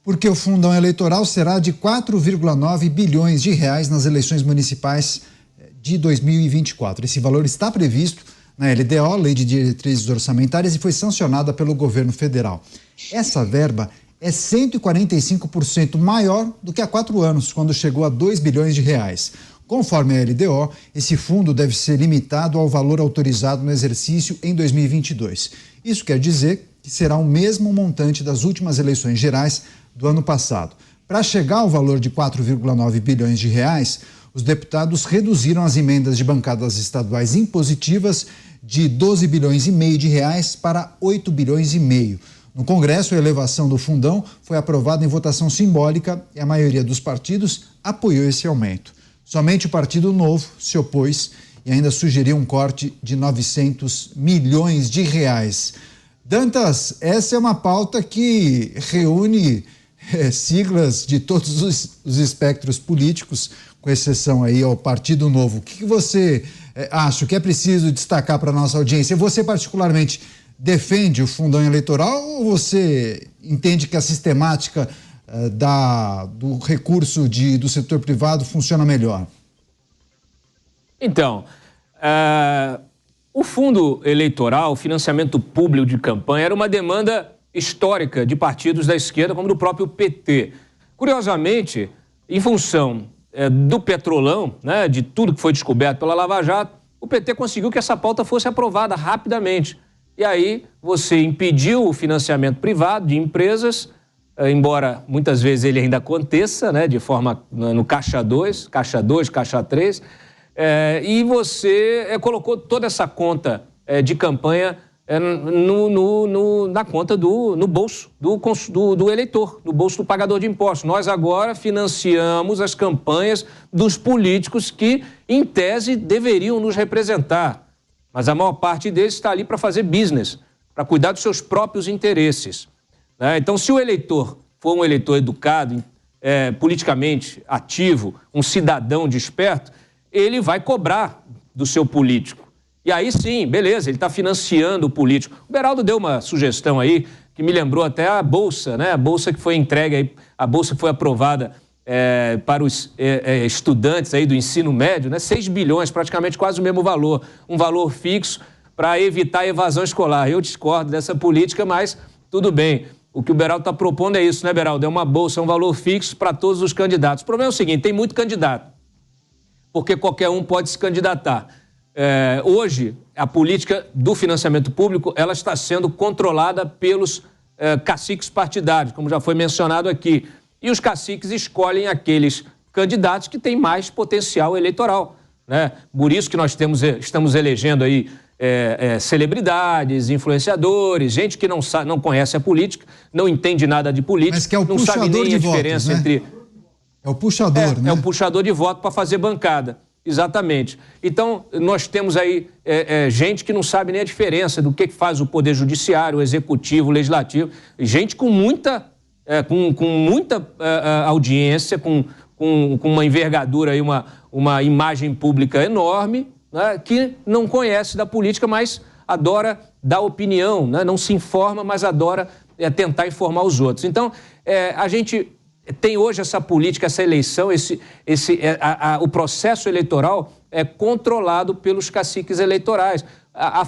porque o fundão eleitoral será de 4,9 bilhões de reais nas eleições municipais de 2024. Esse valor está previsto na LDO, Lei de Diretrizes Orçamentárias, e foi sancionada pelo governo federal. Essa verba é 145% maior do que há 4 anos, quando chegou a 2 bilhões de reais. Conforme a LDO, esse fundo deve ser limitado ao valor autorizado no exercício em 2022. Isso quer dizer que será o mesmo montante das últimas eleições gerais do ano passado. Para chegar ao valor de 4,9 bilhões de reais, os deputados reduziram as emendas de bancadas estaduais impositivas de 12 bilhões e meio de reais para 8 bilhões e meio. No Congresso, a elevação do fundão foi aprovada em votação simbólica e a maioria dos partidos apoiou esse aumento. Somente o Partido Novo se opôs e ainda sugeriu um corte de 900 milhões de reais. Dantas, essa é uma pauta que reúne siglas de todos os espectros políticos, com exceção aí ao Partido Novo. O que você acha que é preciso destacar para a nossa audiência? Você particularmente defende o fundão eleitoral ou você entende que a sistemática do recurso do setor privado funciona melhor? Então, o fundo eleitoral, o financiamento público de campanha, era uma demanda histórica de partidos da esquerda, como do próprio PT. Curiosamente, em função do petrolão, né, de tudo que foi descoberto pela Lava Jato, o PT conseguiu que essa pauta fosse aprovada rapidamente. E aí você impediu o financiamento privado de empresas, embora muitas vezes ele ainda aconteça, né, de forma no Caixa 2, Caixa 3, e você colocou toda essa conta de campanha na conta no bolso do eleitor, no bolso do pagador de impostos. Nós agora financiamos as campanhas dos políticos que, em tese, deveriam nos representar. Mas a maior parte deles está ali para fazer business, para cuidar dos seus próprios interesses. Então, se o eleitor for um eleitor educado, politicamente ativo, um cidadão desperto, ele vai cobrar do seu político. E aí sim, beleza, ele está financiando o político. O Beraldo deu uma sugestão aí que me lembrou até a Bolsa, né? A Bolsa que foi entregue, aí, a Bolsa que foi aprovada para os estudantes aí do ensino médio, né? 6 bilhões, praticamente quase o mesmo valor. Um valor fixo para evitar a evasão escolar. Eu discordo dessa política, mas tudo bem. O que o Beraldo está propondo é isso, né, Beraldo? É uma bolsa, é um valor fixo para todos os candidatos. O problema é o seguinte, tem muito candidato, porque qualquer um pode se candidatar. Hoje, a política do financiamento público, ela está sendo controlada pelos caciques partidários, como já foi mencionado aqui. E os caciques escolhem aqueles candidatos que têm mais potencial eleitoral, né? Por isso que nós estamos elegendo aí celebridades, influenciadores, gente que não conhece a política, não entende nada de política, mas que é o não sabe nem a diferença, né? Entre... É o puxador, né? É o puxador de voto para fazer bancada. Exatamente. Então, nós temos aí gente que não sabe nem a diferença do que faz o Poder Judiciário, o Executivo, o Legislativo. Gente com muita audiência, com uma envergadura e uma imagem pública enorme, né, que não conhece da política, mas adora dar opinião, né, não se informa, mas adora tentar informar os outros. Então, a gente tem hoje essa política, essa eleição, o processo eleitoral é controlado pelos caciques eleitorais.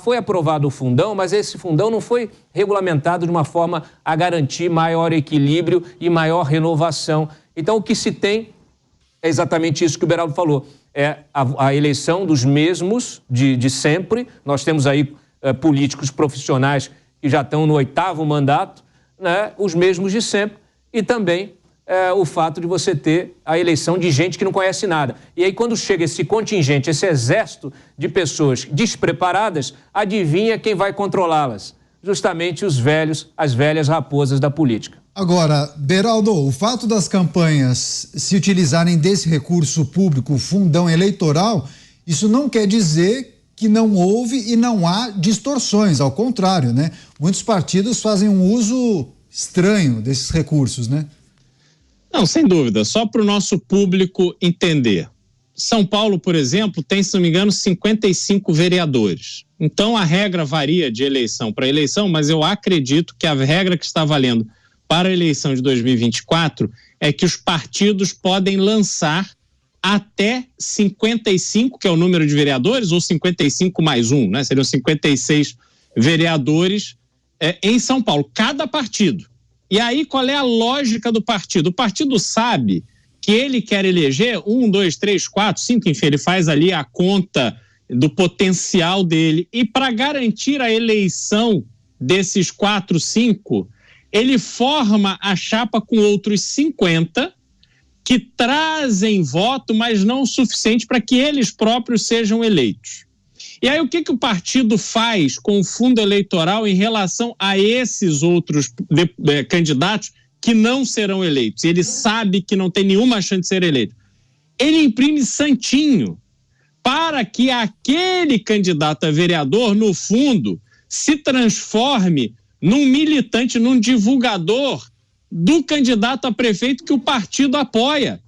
Foi aprovado o fundão, mas esse fundão não foi regulamentado de uma forma a garantir maior equilíbrio e maior renovação. Então, o que se tem é exatamente isso que o Beraldo falou. É a eleição dos mesmos de sempre. Nós temos aí políticos profissionais que já estão no 8º mandato, né, os mesmos de sempre, e também o fato de você ter a eleição de gente que não conhece nada. E aí, quando chega esse contingente, esse exército de pessoas despreparadas, adivinha quem vai controlá-las? Justamente as velhas raposas da política. Agora, Beraldo, o fato das campanhas se utilizarem desse recurso público, fundão eleitoral, isso não quer dizer que não houve e não há distorções, ao contrário, né? Muitos partidos fazem um uso estranho desses recursos, né? Não, sem dúvida, só para o nosso público entender. São Paulo, por exemplo, tem, se não me engano, 55 vereadores. Então, a regra varia de eleição para eleição, mas eu acredito que a regra que está valendo para a eleição de 2024 é que os partidos podem lançar até 55, que é o número de vereadores, ou 55 mais um, né? Seriam 56 vereadores em São Paulo, cada partido. E aí, qual é a lógica do partido? O partido sabe que ele quer eleger 1, 2, 3, 4, 5, enfim, ele faz ali a conta do potencial dele. E para garantir a eleição desses 4, 5, ele forma a chapa com outros 50 que trazem voto, mas não o suficiente para que eles próprios sejam eleitos. E aí o que o partido faz com o fundo eleitoral em relação a esses outros candidatos que não serão eleitos? Ele sabe que não tem nenhuma chance de ser eleito. Ele imprime santinho para que aquele candidato a vereador, no fundo, se transforme num militante, num divulgador do candidato a prefeito que o partido apoia.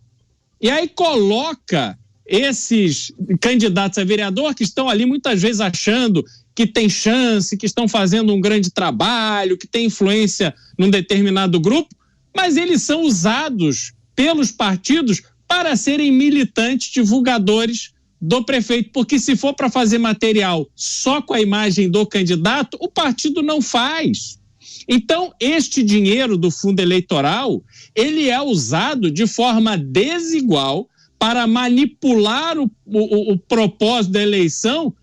E aí coloca esses candidatos a vereador que estão ali muitas vezes achando que tem chance, que estão fazendo um grande trabalho, que tem influência num determinado grupo, mas eles são usados pelos partidos para serem militantes, divulgadores do prefeito, porque se for para fazer material só com a imagem do candidato, o partido não faz. Então, este dinheiro do fundo eleitoral, ele é usado de forma desigual para manipular o propósito da eleição,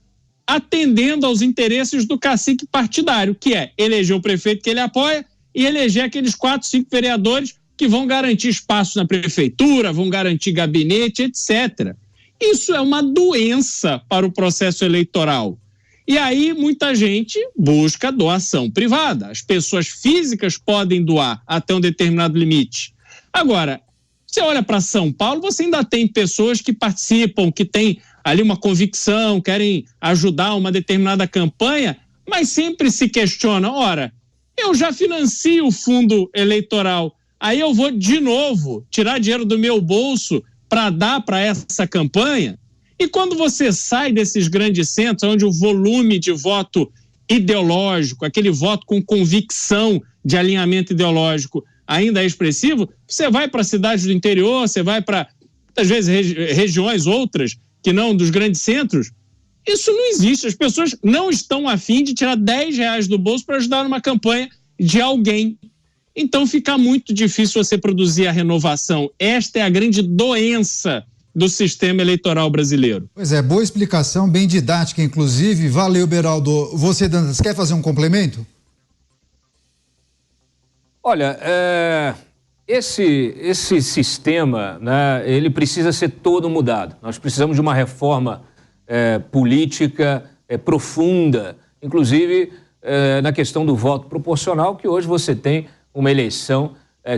atendendo aos interesses do cacique partidário, que é eleger o prefeito que ele apoia e eleger aqueles 4, 5 vereadores que vão garantir espaços na prefeitura, vão garantir gabinete, etc. Isso é uma doença para o processo eleitoral. E aí muita gente busca doação privada. As pessoas físicas podem doar até um determinado limite. Agora, você olha para São Paulo, você ainda tem pessoas que participam, que têm ali uma convicção, querem ajudar uma determinada campanha, mas sempre se questiona, ora, eu já financio o fundo eleitoral, aí eu vou de novo tirar dinheiro do meu bolso para dar para essa campanha? E quando você sai desses grandes centros, onde o volume de voto ideológico, aquele voto com convicção de alinhamento ideológico ainda é expressivo, você vai para cidades do interior, você vai para, muitas vezes, regiões outras que não dos grandes centros, isso não existe. As pessoas não estão a fim de tirar R$10 do bolso para ajudar numa campanha de alguém. Então fica muito difícil você produzir a renovação. Esta é a grande doença do sistema eleitoral brasileiro. Pois é, boa explicação, bem didática, inclusive. Valeu, Beraldo. Você, Dantas, quer fazer um complemento? Olha, esse sistema, né, ele precisa ser todo mudado. Nós precisamos de uma reforma política profunda, inclusive na questão do voto proporcional, que hoje você tem uma eleição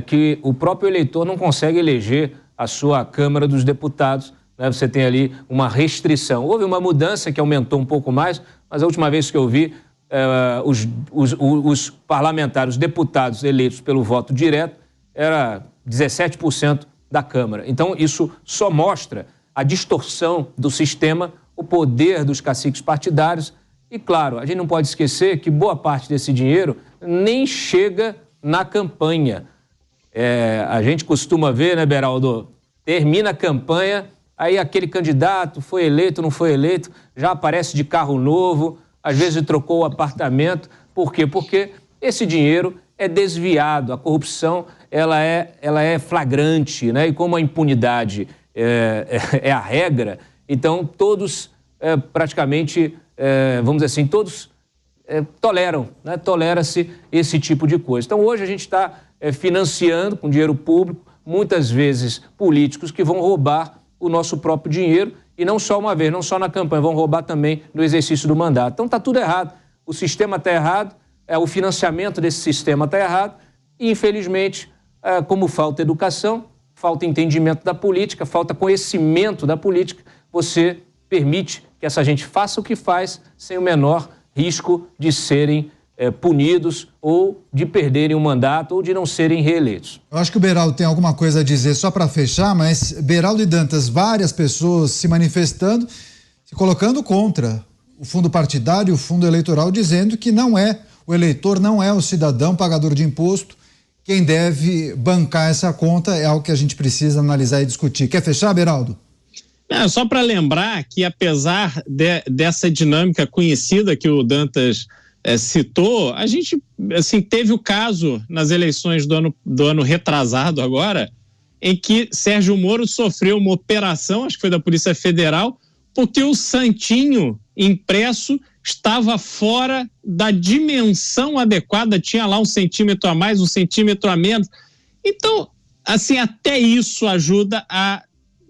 que o próprio eleitor não consegue eleger a sua Câmara dos Deputados, né? Você tem ali uma restrição. Houve uma mudança que aumentou um pouco mais, mas a última vez que eu vi, os parlamentares, os deputados eleitos pelo voto direto, era 17% da Câmara. Então, isso só mostra a distorção do sistema, o poder dos caciques partidários. E, claro, a gente não pode esquecer que boa parte desse dinheiro nem chega na campanha. A gente costuma ver, né, Beraldo? Termina a campanha, aí aquele candidato foi eleito, não foi eleito, já aparece de carro novo, às vezes trocou o apartamento. Por quê? Porque esse dinheiro é desviado, a corrupção ela é flagrante, né? E como a impunidade é a regra, então todos praticamente, vamos dizer assim, todos toleram, né? Tolera-se esse tipo de coisa. Então hoje a gente está financiando com dinheiro público, muitas vezes políticos que vão roubar o nosso próprio dinheiro, e não só uma vez, não só na campanha, vão roubar também no exercício do mandato. Então está tudo errado, o sistema está errado, o financiamento desse sistema está errado, e infelizmente, como falta educação, falta entendimento da política, falta conhecimento da política, você permite que essa gente faça o que faz sem o menor risco de serem punidos ou de perderem o mandato ou de não serem reeleitos. Eu acho que o Beraldo tem alguma coisa a dizer só para fechar, mas Beraldo e Dantas, várias pessoas se manifestando, se colocando contra o fundo partidário, o fundo eleitoral, dizendo que não é, o eleitor não é o cidadão pagador de imposto quem deve bancar essa conta é algo que a gente precisa analisar e discutir. Quer fechar, Beraldo? Só para lembrar que, apesar dessa dinâmica conhecida que o Dantas citou, a gente assim, teve o caso nas eleições do ano retrasado agora, em que Sérgio Moro sofreu uma operação, acho que foi da Polícia Federal, porque o santinho impresso estava fora da dimensão adequada, tinha lá 1 centímetro a mais, 1 centímetro a menos. Então, assim, até isso ajuda a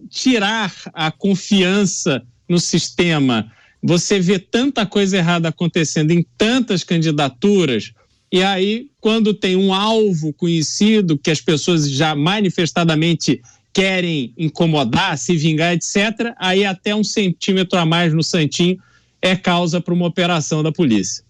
tirar a confiança no sistema. Você vê tanta coisa errada acontecendo em tantas candidaturas, e aí, quando tem um alvo conhecido, que as pessoas já manifestadamente querem incomodar, se vingar, etc., aí até 1 centímetro a mais no santinho é causa para uma operação da polícia.